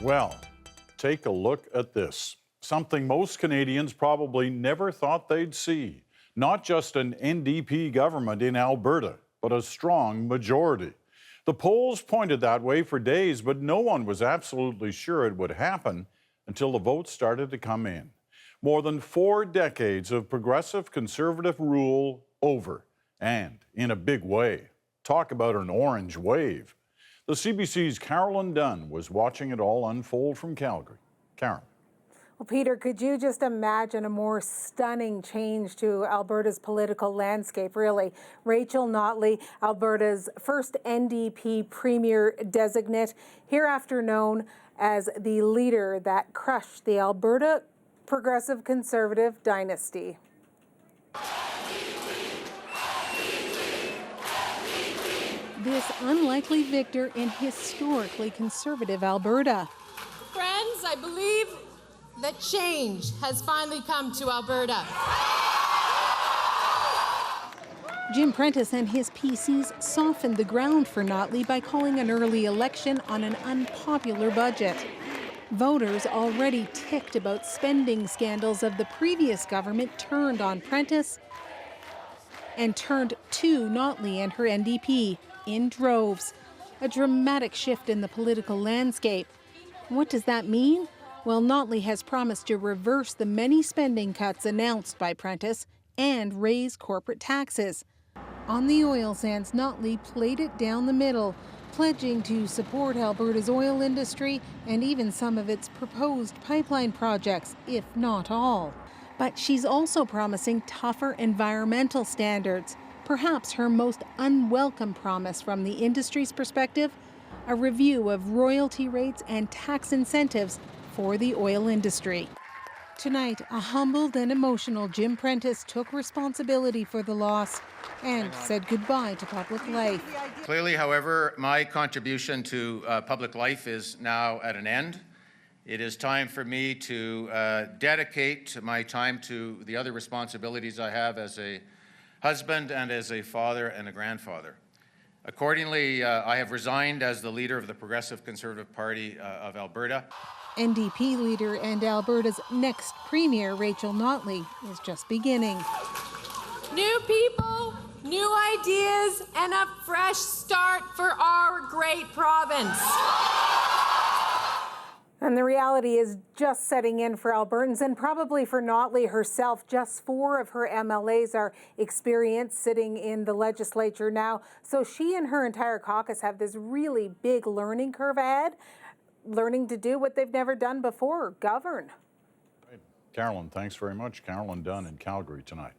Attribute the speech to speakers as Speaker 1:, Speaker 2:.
Speaker 1: Well, take a look at this. Something most Canadians probably never thought they'd see. Not just an NDP government in Alberta, but a strong majority. The polls pointed that way for days, but no one was absolutely sure it would happen until the votes started to come in. More than 4 decades of progressive conservative rule over, and in a big way. Talk about an orange wave. The CBC's Carolyn Dunn was watching it all unfold from Calgary. Karen.
Speaker 2: Well, Peter, could you just imagine a more stunning change to Alberta's political landscape, really? Rachel Notley, Alberta's first NDP Premier designate, hereafter known as the leader that crushed the Alberta Progressive Conservative dynasty.
Speaker 3: This unlikely victor in historically conservative Alberta.
Speaker 4: Friends, I believe that change has finally come to Alberta.
Speaker 3: Jim Prentice and his PCs softened the ground for Notley by calling an early election on an unpopular budget. Voters, already ticked about spending scandals of the previous government, turned on Prentice and turned to Notley and her NDP in droves. A dramatic shift in the political landscape. What does that mean? Well, Notley has promised to reverse the many spending cuts announced by Prentice and raise corporate taxes. On the oil sands, Notley played it down the middle, pledging to support Alberta's oil industry and even some of its proposed pipeline projects, if not all. But she's also promising tougher environmental standards. Perhaps her most unwelcome promise from the industry's perspective, a review of royalty rates and tax incentives for the oil industry. Tonight, a humbled and emotional Jim Prentice took responsibility for the loss and said goodbye to public life.
Speaker 5: Clearly, however, my contribution to public life is now at an end. It is time for me to dedicate my time to the other responsibilities I have as a husband and as a father and a grandfather. Accordingly, I have resigned as the leader of the Progressive Conservative Party of Alberta.
Speaker 3: NDP leader and Alberta's next Premier, Rachel Notley, is just beginning.
Speaker 4: New people, new ideas, and a fresh start for our great province.
Speaker 2: And the reality is just setting in for Albertans and probably for Notley herself. Just 4 of her MLAs are experienced sitting in the legislature now. So she and her entire caucus have this really big learning curve ahead, learning to do what they've never done before, govern.
Speaker 1: Carolyn, thanks very much. Carolyn Dunn in Calgary tonight.